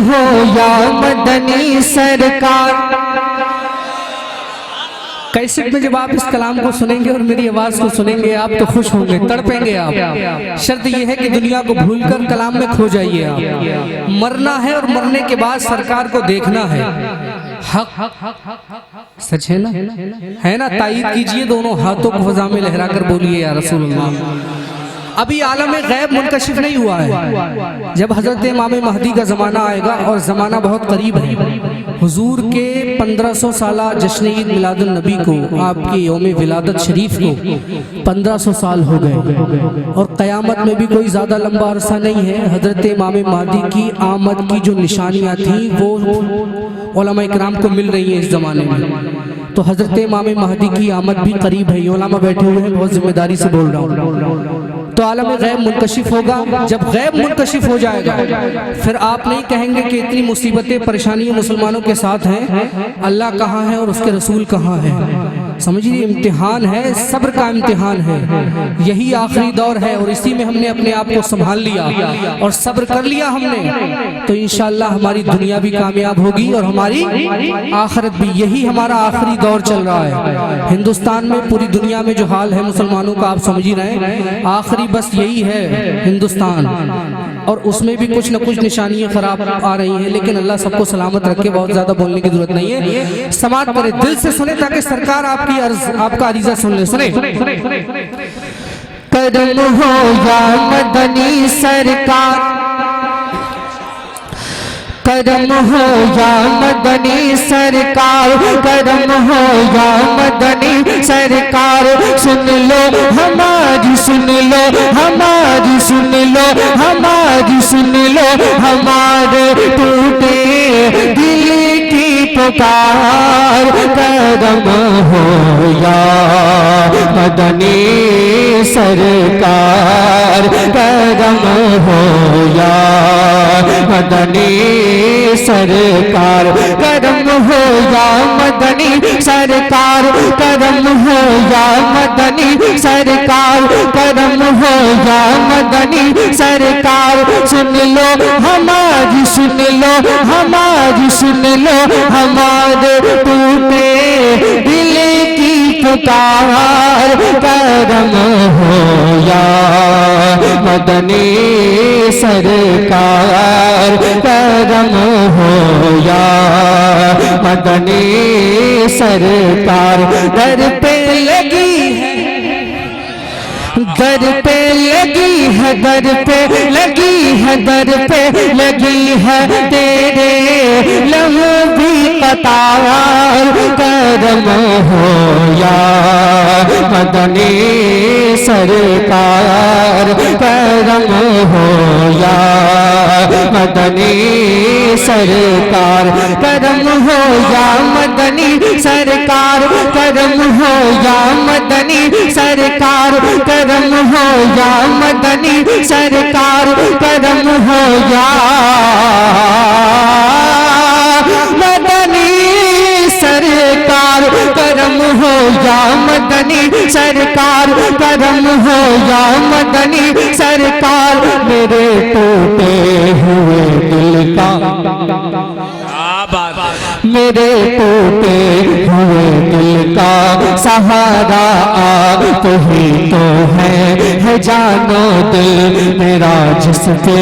हो या मदनी सरकार। कैसेट में जब आप इस कलाम को सुनेंगे और मेरी आवाज को सुनेंगे आप तो खुश होंगे, तड़पेंगे आप। शर्त यह है कि दुनिया को भूलकर कलाम में खो जाइए आप। मरना है और मरने के बाद सरकार को देखना है। हक सच है ना, है ना? तायीद कीजिए, दोनों हाथों को फजा में लहराकर बोलिए या रसूलुल्लाह। अभी आलम गैब मुनकशिफ नहीं हुआ है। जब हजरत इमाम महदी का ज़माना आएगा, और ज़माना बहुत करीब है। हुजूर के 1500 साला जश्न ईद मिलादुन नबी को, आपकी यौम विलादत शरीफ को 1500 साल हो गए, और क़यामत में भी कोई ज़्यादा लंबा अरसा नहीं है। हजरत इमाम महदी की आमद की जो निशानियाँ थी वो उलमा इकराम को मिल रही हैं इस ज़माने में। तो हजरत इमाम महदी की आमद भी करीब है। उलमा बैठे हुए हैं, बहुत जिम्मेदारी से बोल रहा हूँ। तो आलम गैब मुनकशिफ होगा। जब गैब मुनकशिफ हो जाएगा, फिर आप नहीं कहेंगे कि इतनी मुसीबतें परेशानियां मुसलमानों के साथ हैं, अल्लाह कहाँ है और उसके रसूल कहाँ है। समझिए, इम्तिहान है, सब्र का इम्तिहान है। यही आखिरी दौर है, और इसी में हमने अपने आप को संभाल लिया और सब्र कर लिया हमने, तो इंशाअल्लाह हमारी दुनिया भी कामयाब होगी और हमारी आखिरत भी। यही हमारा आखिरी दौर चल रहा है हिंदुस्तान में। पूरी दुनिया में जो हाल है मुसलमानों का आप समझ ही रहे हैं। आखिरी बस यही है हिंदुस्तान, और उसमें भी कुछ न कुछ निशानियां खराब आ रही हैं, लेकिन अल्लाह सबको सलामत रखे। बहुत ज्यादा बोलने की जरूरत नहीं है, समाअत करें, दिल से सुने ताकि सरकार आपकी अर्ज, आपका अरीजा सुन ले। सुने, करम हो या मदनी सरकार, करम हो या मदनी सरकार, करम हो या मदनी सरकार। सुन लो हमारी, सुन लो हमारी, सुन लो हमारी, सुन लो हमारे टूटे दिल की पुकार। करम हो या मदनी सरकार, करम हो या मदनी सरकार, करम हो या मदनी सरकार, करम हो या मदनी सरकार, करम हो या मदनी सरकार। सुन लो हमारी, सुन लो हमारी, सुन लो हमारे टूटे दिल की पुकार। करम हो या मदनी सरकार, करम हो या मदनी सरकार। दर पे लगी है, दर पे लगी है, दर पे लगी है, दर पे लगी है तेरे लम्बी कतार। करम हो या मदनी सरकार, करम हो या मदनी सरकार, करम हो या मदनी सरकार, करम हो या मदनी सरकार, करम हो या मदनी सरकार, करम हो या मदनी सरकार, करम हो या मदनी सरकार, करम हो या मदनी सरकार। मेरे टूटे हुए दिल का, मेरे टूटे हुए दिल का सहारा आप ही तो है जानो दिल मेरा जिस पे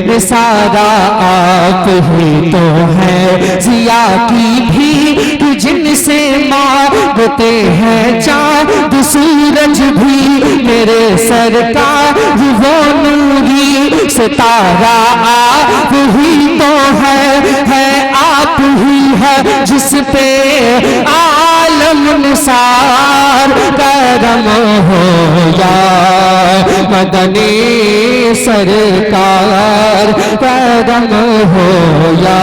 निसारा आप ही तो है। जिया की भी जिनसे मांगते हैं चाँद सूरज भी, मेरे सरकार वो नूरी सितारा आप ही तो है आप ही है जिस पे आलम निसार। करम हो या मदनी सरकार, करम हो या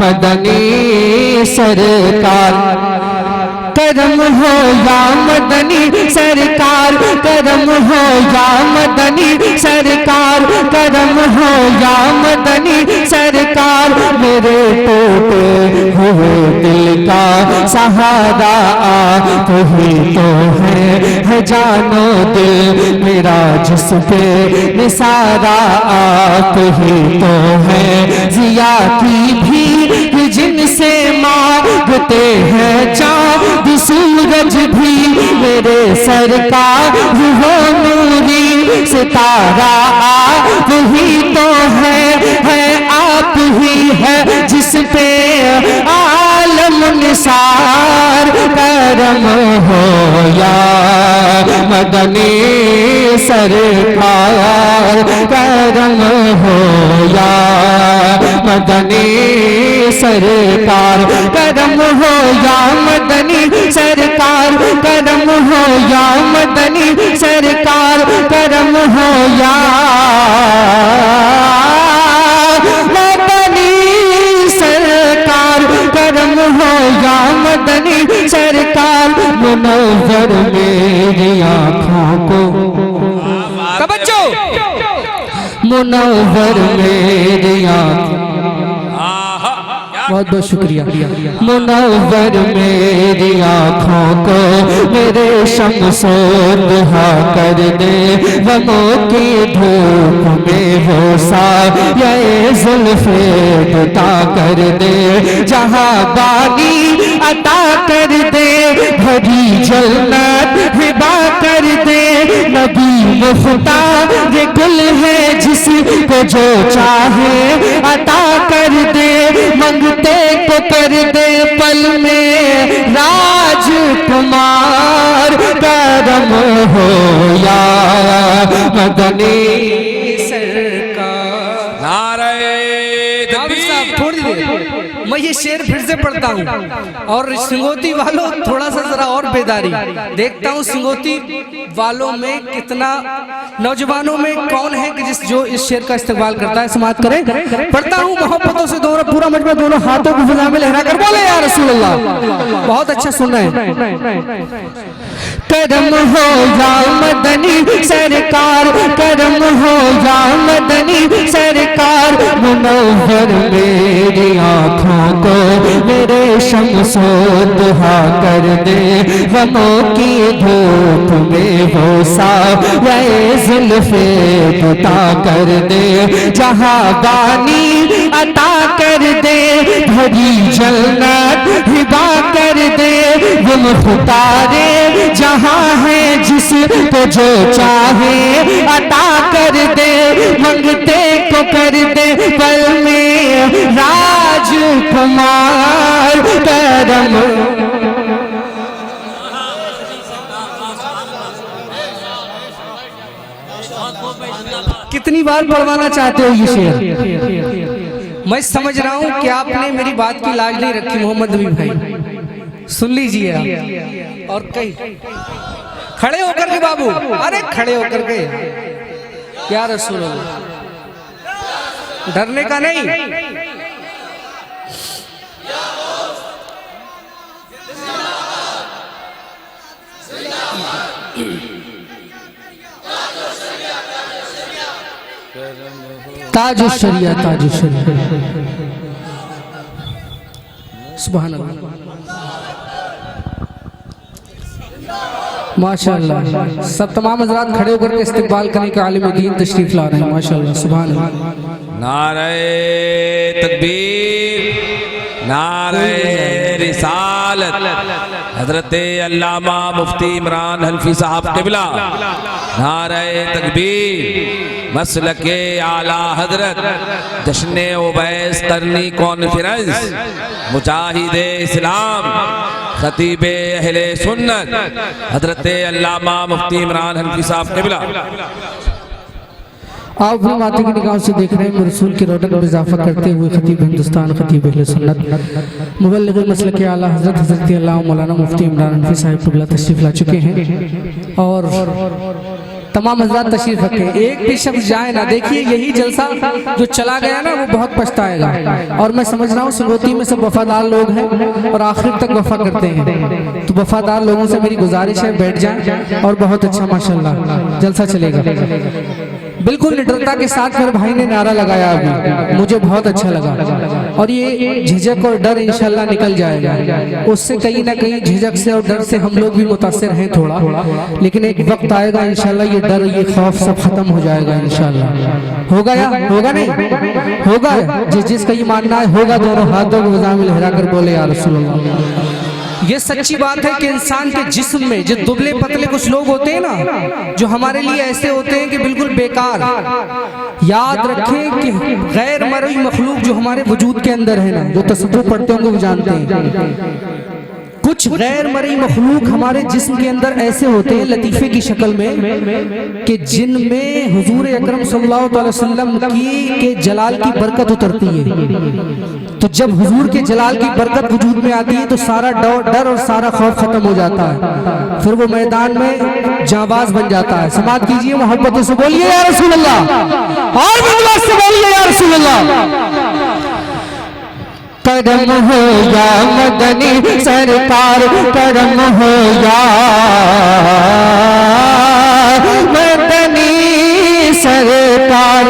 मदनी सरकार, करम हो या मदनी सरकार, करम हो या मदनी सरकार, करम हो या मदनी सरकार। मेरे टूटे हुए दिल का सहारा तू ही तो है जानो दिल मेरा जिस पे निसारा तू ही तो है जिया की भी जिनसे मांगते हैं चाँद सूरज भी मेरे सरकार वो नूरी सितारा आप ही तो है आप ही है जिस पे आलम निसार करम हो या मदनी सरकार करम हो या मदनी सरकार करम हो या मदनी सरकार करम हो या मदनी सरकार करम हो या मदनी सरकार करम हो या मदनी सरकार मुनव्वर मेरी आँखों को तवज्जो मुनव्वर मेरी आँखों बहुत बहुत शुक्रिया मुनव्वर मेरी आँखों को मेरे शम्सो दुहा कर दे गमों की धूप में वो साये जुल्फे दुता कर दे जहाँ बानी अता कर दे भरी जन्नत हिबा कर दे नबी मुख्तार गुल है जिसको जो चाहे अता कर दे मंगते को कर दे पल में राजकुमार करम हो या मदनी सरकार। नारे तकबीर। थोड़ी देर मैं ये शेर फिर से पढ़ता हूँ और सिंगोती वालों थोड़ा सा जरा और बेदारी देखता हूँ सिंगोती वालों में कितना नौजवानों में कौन है कि जो इस शेर का इस्तेमाल करता है समाप्त करें। पढ़ता हूँ मोहब्बतों से दोनों पूरा मजमा दोनों हाथों को फिजा में लहरा कर बोले या रसूल अल्लाह। बहुत अच्छा सुन रहे हैं। करम हो या मदनी सरकार करम हो या मदनी सरकार मुनव्वर मेरी आँखों को मेरे शम्सो दुहा कर दे गमों की धूप में वो साये जुल्फे दुता कर दे जहाँ बानी अता कर दे भरी जन्नत हिबा कर दे वो मुख्तारे जहाँ है जिसको जो चाहे अता कर दे मंगते को कर दे पल में राजकुमार करम। कितनी बार पढ़वाना चाहते हो ये शेर? मैं समझ रहा हूँ कि आपने मेरी बात की लाज नहीं रखी मोहम्मद नबी भाई, सुन लीजिए आप। और कहीं खड़े होकर के बाबू, अरे खड़े होकर के क्या रसूल अल्लाह, डरने का नहीं। ताजो शरिया ताजो शरिया सुभान अल्लाह माशाअल्लाह। सब तमाम हज़रात खड़े होकर के इस्तकबाल करने के आलिम दीन तशरीफ ला रहे हैं माशाअल्लाह सुभान अल्लाह। नारे तकबीर नारे रिसालत हजरत अल्लामा मुफ्ती इमरान हल्फी साहब क़िबला। नारे तकबीर मसलके आला हजरत जश्न उवैस करनी कॉन्फ्रेंस मुजाहिद इस्लाम खतीबे अहले सुन्नत हजरत अल्लामा मुफ्ती इमरान हल्फी साहब क़िबला। आप भी माते की निगाह से देख रहे हैं रसूल की रौनक में इजाफा करते हुए खतीब हिंदुस्तान खतीब अहले सुन्नत मुबल्लिग मसलक आला हज़रत हज़रत अल्लामा मौलाना मुफ्ती इमरान हल्फी साहब क़िबला तशरीफ ला चुके हैं और तमाम हज़रात तशरीफ रखे। एक भी शख्स जाए ना, देखिए यही जलसा जो चला गया ना वो बहुत पछताएगा। और मैं समझ रहा हूँ सिंगोती में सब वफादार लोग हैं और आखिर तक वफा करते हैं, तो वफादार लोगों से मेरी गुजारिश है बैठ जाएं और बहुत अच्छा माशाल्लाह जलसा चलेगा। बिल्कुल निडरता के साथ मेरे भाई ने नारा लगाया अभी, मुझे बहुत अच्छा लगा। और ये झिझक और डर इंशाल्लाह निकल जाएगा। उससे कहीं ना कहीं झिझक से और डर से हम लोग भी मुतासिर हैं थोड़ा, लेकिन एक वक्त आएगा इंशाल्लाह ये डर ये खौफ सब खत्म हो जाएगा इंशाल्लाह। होगा या होगा नहीं होगा? जिसका ये मानना है होगा, दोनों हाथों को वज़ा में लहरा कर बोले या रसूल अल्लाह। ये सच्ची बात है कि इंसान के जिस्म में जो दुबले पतले कुछ लोग होते हैं ना, जो हमारे लिए ऐसे होते हैं कि बिल्कुल बेकार, याद रखें कि गैर मरई मखलूक जो हमारे वजूद के अंदर है ना, जो तसव्वुफ पढ़ते होंगे वो जानते हैं, कुछ गैर मरई मखलूक हमारे जिस्म के अंदर ऐसे होते हैं लतीफे की शक्ल में कि जिनमें हुजूर अकरम सल्लल्लाहु अलैहि वसल्लम के जलाल की बरकत उतरती है। तो जब हुजूर के जलाल की बरकत वजूद में आती है तो सारा डर और सारा खौफ खत्म हो जाता है, फिर वो मैदान में जाबाज बन जाता है। समात कीजिए, मोहब्बत से बोलिए या रसूल अल्लाह, और मोहब्बत से बोलिए या रसूल अल्लाह। करम हो या मदनी सरकार, करम हो या मदनी सरकार।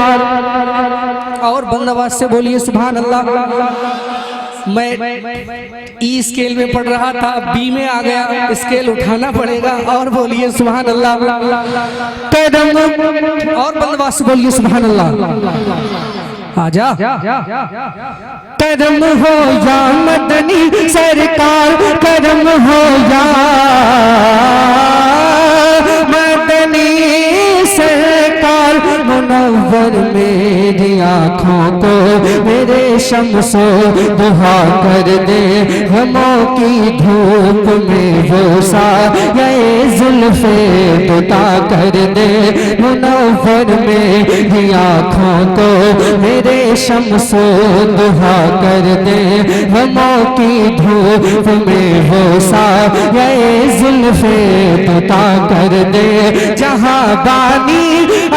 और बंदवास से बोलिए सुभान अल्लाह। मैं ई स्केल में पढ़ रहा था, बी में आ गया, स्केल उठाना पड़ेगा। और बोलिए सुभान अल्लाह। करम और बंदवास से बोलिए सुभान अल्लाह। आजा। करम हो या मदनी सरकार, करम हो या मदनी सरकार। मुनव्वर मेरी आँखों को मेरे शम्सो दुहा कर दे, गमों की धूप में वो साये जुल्फे पुता कर दे। मुनव्वर मेरी आँखों को मेरे शम्सो दुहा कर दे, गमों की धूप में वो साये जुल्फे पुता कर दे। जहाँ बानी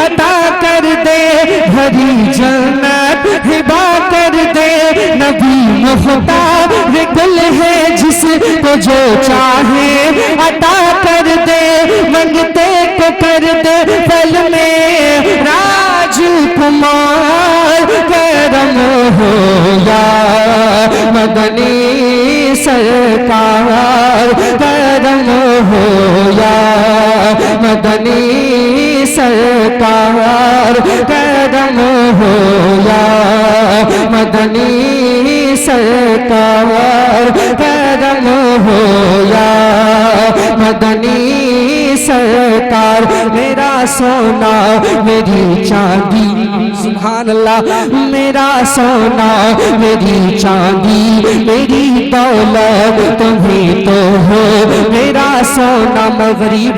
अता कर दे, भरी जन्नत हिबा कर दे। नबी मुख्तार गुल है जिसको जो चाहे अता कर दे, मंगते को कर दे पल में राजकुमार। करम हो या मदनी सरकार, करम हो या मदनी सरकार, करम हो या मदनी सरकार, करम हो या मदनी सरकार। मेरा सोना मेरी चांदी, सुभान अल्लाह। मेरा सोना मेरी चांदी, मेरी दौलत तुम्हीं तो हो। मेरा सोना मैं गरीब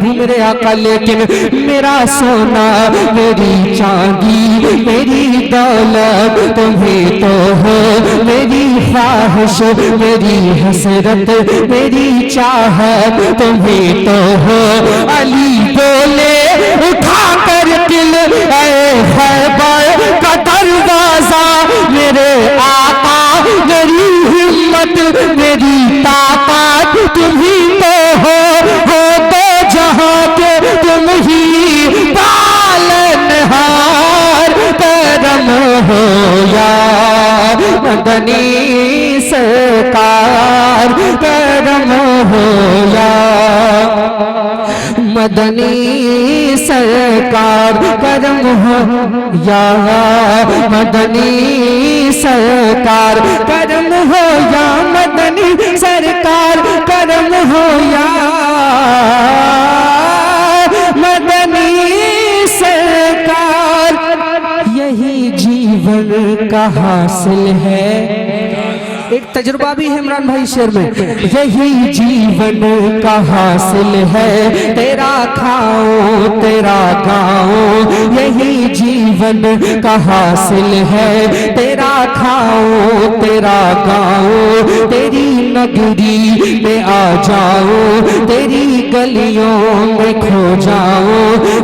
हूँ मेरे आका, लेकिन मेरा सोना मेरी चांदी, मेरी दौलत तुम्हीं तो हो। मेरी ख्वाहिश मेरी हसरत मेरी चाहत तुम्हीं तो हो। अली बोले उठा कर दिल ऐ खैबर का दरवाजा, मेरे आका मेरी हिम्मत मेरी ताकत तुम्हीं तो हो। तो जहाँ के तुम ही पालनहार। करम हो या मदनी सरकार, करम हो या मदनी सरकार, करम हो या मदनी सरकार, करम हो या मदनी सरकार, करम हो या मदनी सरकार। यही जीवन का हासिल है। एक तजुर्बा भी है इमरान भाई शेर में, यही जीवन का हासिल है। तेरा खाओ तेरा गाओ, यही जीवन का हासिल है। तेरा खाओ तेरा गाओ, तेरी नगरी में आ जाओ, तेरी गलियों में खो जाओ।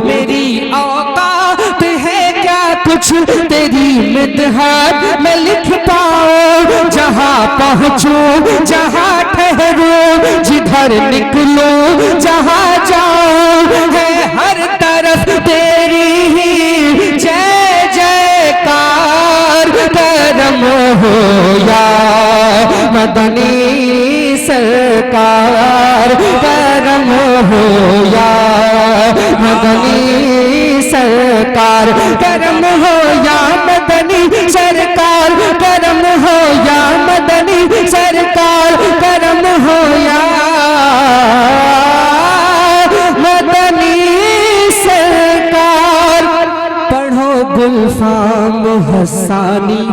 मेरी औकात है क्या कुछ तेरी मिदहत में लिख पाओ। जहाँ पहुँचूं जहाँ ठहरूं, जिधर निकलूं जहाँ जाऊं, है हर तरफ तेरी ही हो या मदनी सरकार, करम हो या मदनी सरकार, करम हो या मदनी सरकार, करम हो या मदनी सरकार, करम हो या मदनी सरकार। पढ़ो गुलफाम हसानी,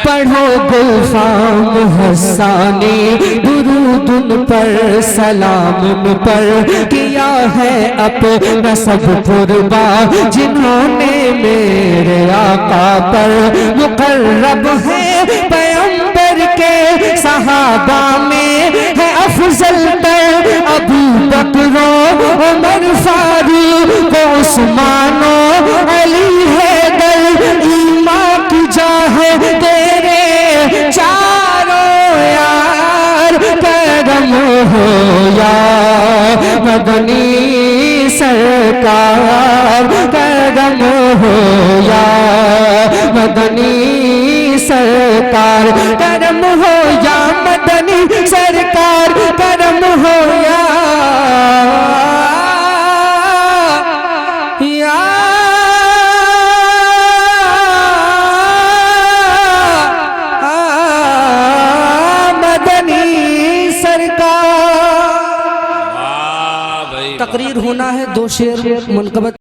पढ़ो गुलफाम हसानी, दुरूद पर सलाम पर किया है अपना सब कुर्बा, जिन्होंने मेरे आका पर मुकर्रब है पैगंबर के सहाबा में है अफजल पर अबू बकर उमर फारूक उस्मानो अली हैदर, ईमान की जाहे तेरे चारों यार, करम हो या मदनी सरकार, करम हो या मदनी सरकार, करम हो या मदनी सरकार, करम हो या मदनी सरकार। वाह भाई, तकरीर होना है, दो शेर मनकबत